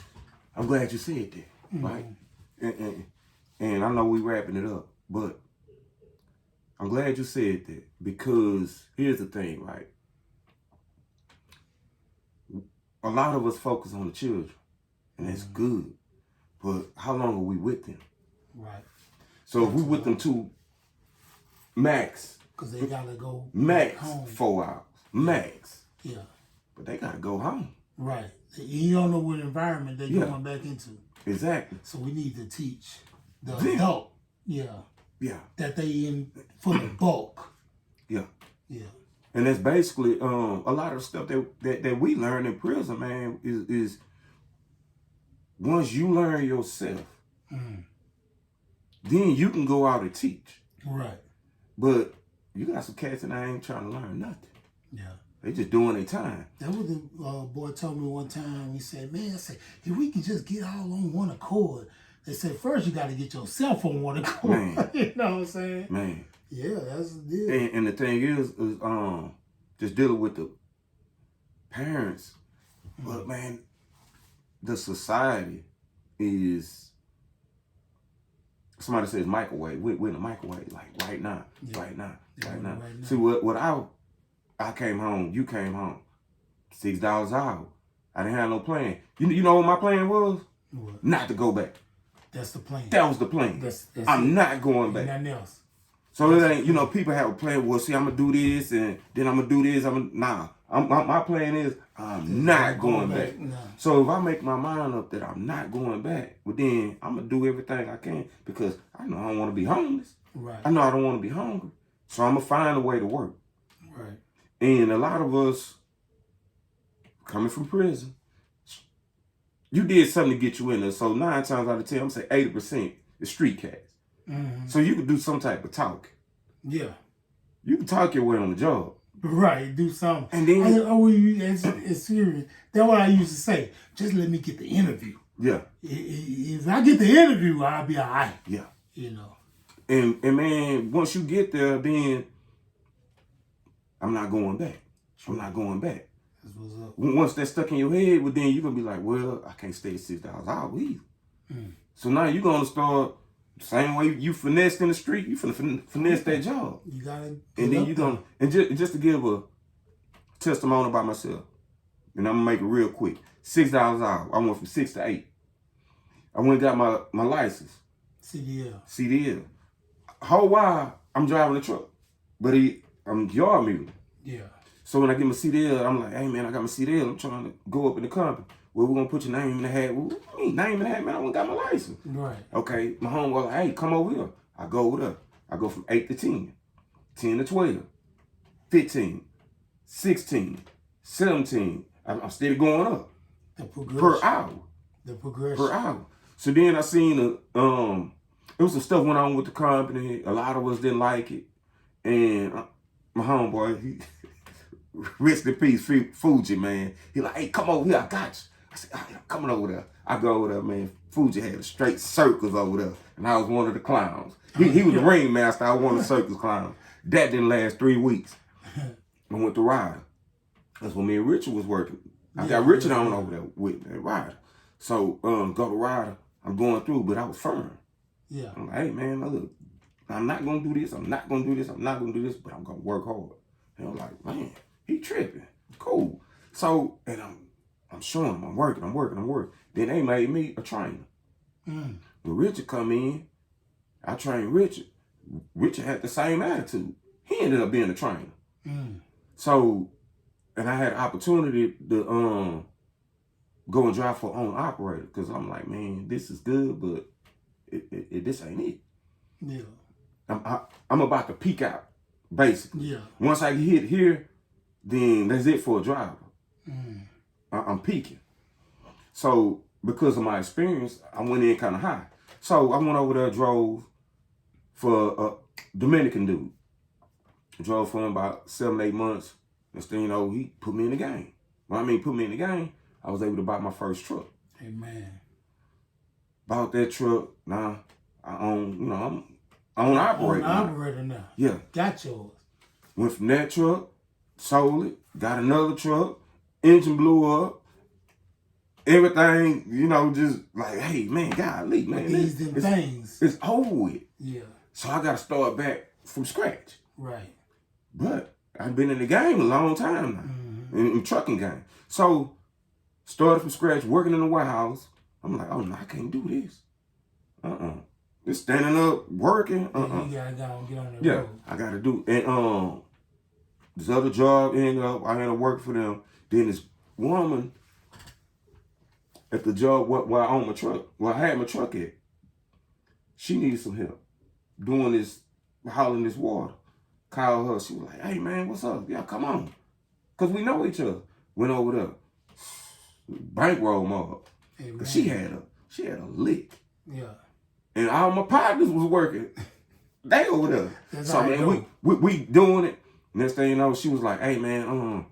I'm glad you said that, right? And I know we wrapping it up, but I'm glad you said that, because here's the thing, right? A lot of us focus on the children, and that's good, but how long are we with them? Right. So if we with them to max, because they gotta go max home. 4 hours, max. Yeah. But they gotta go home. Right. You don't know what environment they're going back into. Exactly. So we need to teach the adult. Yeah. Yeah. That they in for the bulk. Yeah. Yeah. And that's basically a lot of stuff that we learn in prison, man, is once you learn yourself, then you can go out and teach. Right. But you got some cats that ain't trying to learn nothing. Yeah. They just doing their time. That was the boy told me one time. He said, man, I said, if we could just get all on one accord. They said, first you got to get yourself on one accord. Man. You know what I'm saying? Man. Yeah, that's the deal. And the thing is just dealing with the parents. But, man, the society is, somebody says microwave. We're in a microwave, like right now, right now. See, what I came home, you came home, $6 an hour. I didn't have no plan. You know what my plan was? What? Not to go back. That's the plan. That was the plan. That's I'm not going back. Nothing else. So it ain't, you know, people have a plan. Well, see, I'm gonna do this, and then I'm gonna do this. My plan is I'm not going back. No. So if I make my mind up that I'm not going back, well, then I'm gonna do everything I can, because I know I don't want to be homeless. Right. I know I don't want to be hungry. So I'm gonna find a way to work. Right. And a lot of us coming from prison, you did something to get you in there. So 9 times out of 10, I'm gonna say 80% is street cats. Mm-hmm. So you could do some type of talk. Yeah. You can talk your way on the job. Right, do something. And then it's serious. That's what I used to say. Just let me get the interview. Yeah. If I get the interview, I'll be all right. Yeah. You know. And man, once you get there, then I'm not going back. True. I'm not going back. That's what's up. Once that's stuck in your head, well, then you're going to be like, well, I can't stay at $6 an hour either. So now you're going to start, same way you finessed in the street, you finna finesse that job. You got to. And then you're going to, and just to give a testimony about myself, and I'm going to make it real quick. $6 an hour. I went from 6 to 8. I went and got my license. CDL. Whole while, I'm driving the truck. But I'm yard muting. Yeah. So when I get my CDL, I'm like, hey, man, I got my CDL. I'm trying to go up in the company. Well, we're going to put your name in the hat. Well, what do you mean, name in the hat, man? I went got my license. Right. Okay, my home was like, hey, come over here. I go over there. I go from 8 to 10, 10 to 12, 15, 16, 17. I'm still going up. The progression. Per hour. The progression. Per hour. So then I seen there was some stuff went on with the company. A lot of us didn't like it. And my homeboy, he rest in peace, Fuji, man. He like, hey, come over here, I got you. I said, I'm coming over there. I go over there, man. Fuji had a straight circus over there. And I was one of the clowns. He was the ringmaster. I was one of the circus clowns. That didn't last 3 weeks. I went to Ryder. That's when me and Richard was working. I got Richard on over there with me at Ryder. So go to Ryder. I'm going through, but I was firm. Yeah. I'm like, hey, man, look, I'm not going to do this. I'm not going to do this. I'm not going to do this, but I'm going to work hard. And I'm like, man, he tripping. Cool. So, and I'm showing him, I'm working. Then they made me a trainer. When Richard come in, I trained Richard. Richard had the same attitude. He ended up being a trainer. So, and I had an opportunity to go and drive for owner operator because I'm like, man, this is good, but this ain't it. Yeah. I'm about to peak out, basically. Yeah. Once I hit here, then that's it for a driver. I'm peaking. So because of my experience, I went in kind of high. So I went over there, drove for a Dominican dude. Drove for him about 7-8 months. Next thing you know, he put me in the game. When I mean put me in the game, I was able to buy my first truck. Amen. Bought that truck. Now I own, I'm on operator. Operator now. Yeah. Got yours. Went from that truck, sold it, got another truck, engine blew up. Everything, just like, hey, man, golly, man. These things. It's over with. Yeah. So I got to start back from scratch. Right. But I've been in the game a long time now, in trucking game. So started from scratch, working in the warehouse. I'm like, oh, no, I can't do this. Just standing up, working. You got to go and get on the road. I got to do it. And this other job, I ended up working for them. Then this woman at the job where I own my truck, where I had my truck at, she needed some help doing this, hauling this water. Called her. She was like, hey, man, what's up? Yeah, come on. Because we know each other. Went over there. Bankroll mother. Because she had a lick. Yeah. And all my partners was working. They over there. That's so, man, we doing it. Next thing you know, she was like, hey, man,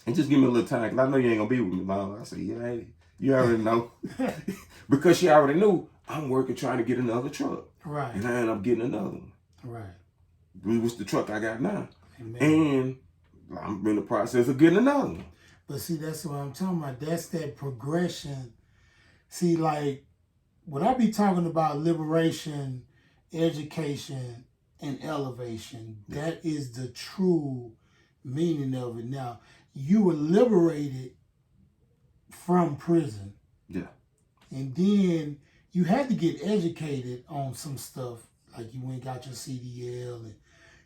and just give me a little time. Because I know you ain't going to be with me long. I said, yeah, hey, you already know. Because she already knew I'm working trying to get another truck. Right. And I ended up getting another one. Right. It was the truck I got now. Amen. And I'm in the process of getting another one. But see, that's what I'm talking about. That's that progression. See, like, when I be talking about liberation, education, and elevation, that is the true meaning of it. Now, you were liberated from prison. Yeah. And then you had to get educated on some stuff. Like you went and got your CDL,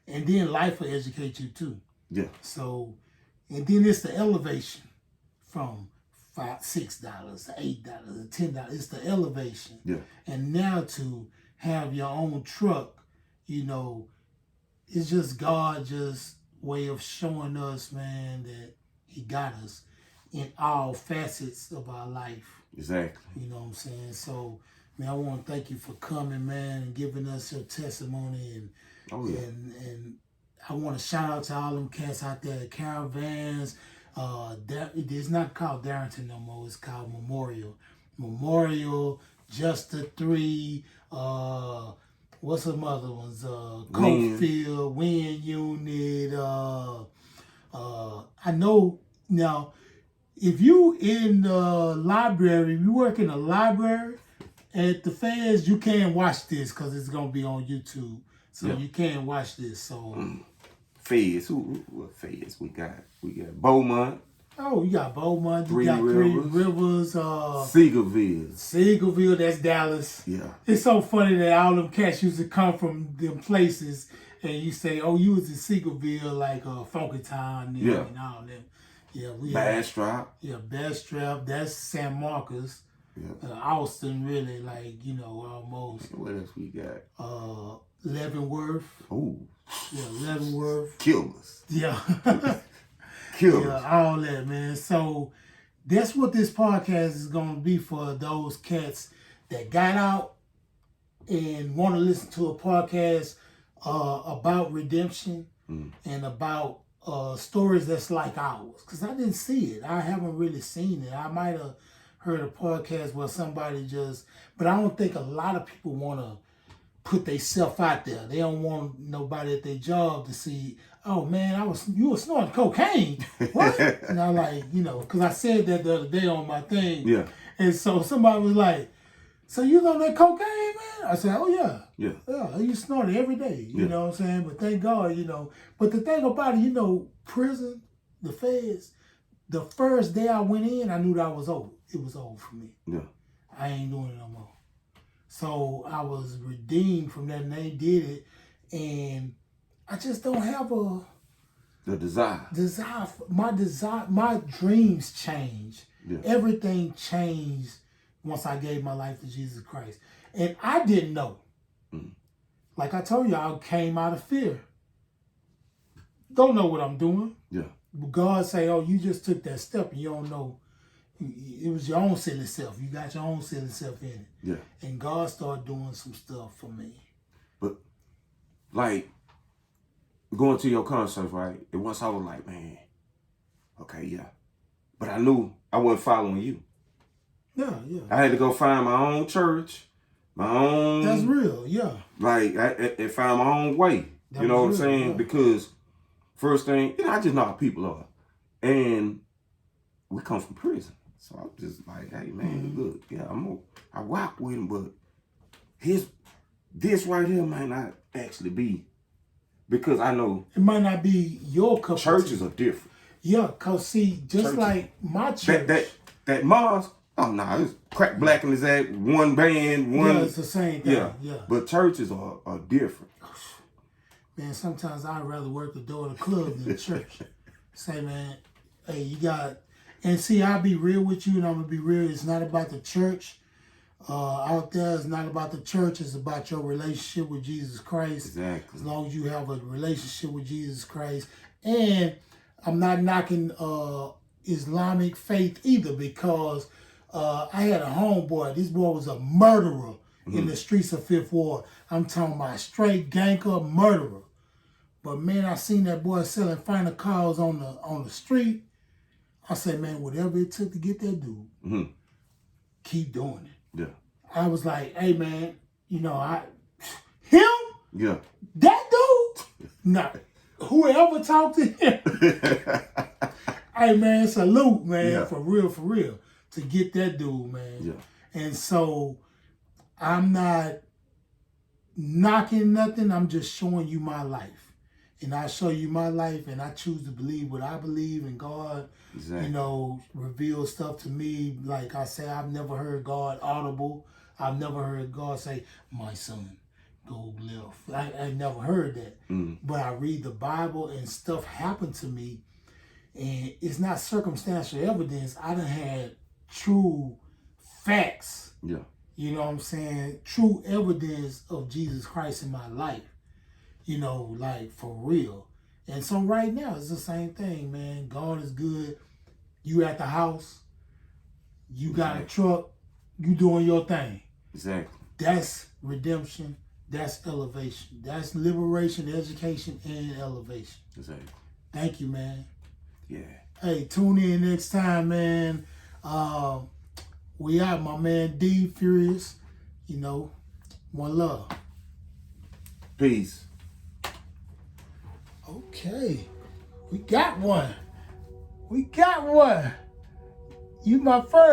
and then life will educate you too. Yeah. So, and then it's the elevation from $5, $6 to $8 to $10. It's the elevation. Yeah. And now to have your own truck, it's just God just way of showing us, man, that He got us in all facets of our life. Exactly. You know what I'm saying? So, man, I want to thank you for coming, man, and giving us your testimony. And I want to shout out to all them cats out there at Caravans. It's not called Darrington no more. It's called Memorial. Just the Three. What's some other ones? Cofield, Wind Unit. I know now. If you in the library, you work in a library at the feds, you can watch this because it's going to be on YouTube. So you can watch this. So Feds, what feds we got? We got Beaumont. Oh, you got Beaumont. You got Three Rivers. Seagoville, that's Dallas. Yeah. It's so funny that all them cats used to come from them places and you say, oh, you was in Seagoville, like Funky Town and all that. Yeah, Bastrop. Bastrop. That's San Marcos. Yeah. Austin, really, like, almost. What else we got? Leavenworth. Oh. Yeah, Leavenworth. Killers. Yeah. Killers. Yeah, all that, man. So that's what this podcast is going to be for those cats that got out and want to listen to a podcast about redemption and about stories that's like ours, because I didn't see it. I haven't really seen it. I might have heard a podcast where somebody but I don't think a lot of people want to put themselves out there. They don't want nobody at their job to see, oh man, you were snorting cocaine. What? And I'm like, because I said that the other day on my thing. Yeah. And so somebody was like, So you know that cocaine, man? I said, oh, yeah. Yeah. Yeah, I used to snort it every day. You know what I'm saying? But thank God, you know. But the thing about it, prison, the feds, the first day I went in, I knew that I was over. It was over for me. Yeah. I ain't doing it no more. So I was redeemed from that, and they did it. And I just don't have the desire. My dreams changed. Yeah. Everything changed once I gave my life to Jesus Christ. And I didn't know. Like I told you, I came out of fear. Don't know what I'm doing. Yeah. God say, oh, you just took that step and you don't know. It was your own silly self. You got your own silly self in it. Yeah. And God started doing some stuff for me. But, like, going to your concert, right? And once I was like, man, okay, yeah. But I knew I wasn't following you. Yeah, yeah. I had to go find my own church, my own... That's real, yeah. Like, I find my own way. You know what I'm saying? Yeah. Because, first thing, I just know how people are. And we come from prison. So I'm just like, hey, man, look, yeah, I rock with him, but this right here might not actually be, because I know it might not be your cup. Churches are different. Yeah, cause see, just churches, like my church, that mosque, oh no, it's crack black in his ass, one band, one. Yeah, it's the same thing. Yeah. But churches are different. Man, sometimes I'd rather work the door of the club than the church. Say, man, hey, you got. And see, I'll be real with you, and I'm going to be real. It's not about the church out there. It's not about the church. It's about your relationship with Jesus Christ. Exactly. As long as you have a relationship with Jesus Christ. And I'm not knocking Islamic faith either, because I had a homeboy. This boy was a murderer in the streets of Fifth Ward. I'm talking about straight ganker murderer. But, man, I seen that boy selling final cars on the street. I said, man, whatever it took to get that dude, keep doing it. Yeah. I was like, hey, man, him? Yeah. That dude? Nah. Whoever talked to him. Hey, man, salute, man, for real, to get that dude, man. Yeah. And so I'm not knocking nothing. I'm just showing you my life. And I show you my life, and I choose to believe what I believe, and God, reveals stuff to me. Like I say, I've never heard God audible. I've never heard God say, my son, go left. I never heard that. But I read the Bible, and stuff happened to me, and it's not circumstantial evidence. I done had true facts. Yeah. You know what I'm saying? True evidence of Jesus Christ in my life. Like for real. And so right now, it's the same thing, man. God is good. You at the house. You got a truck. You doing your thing. Exactly. That's redemption. That's elevation. That's liberation, education, and elevation. Exactly. Thank you, man. Yeah. Hey, tune in next time, man. We out, my man D Furious. One love. Peace. Okay, we got one. You my first.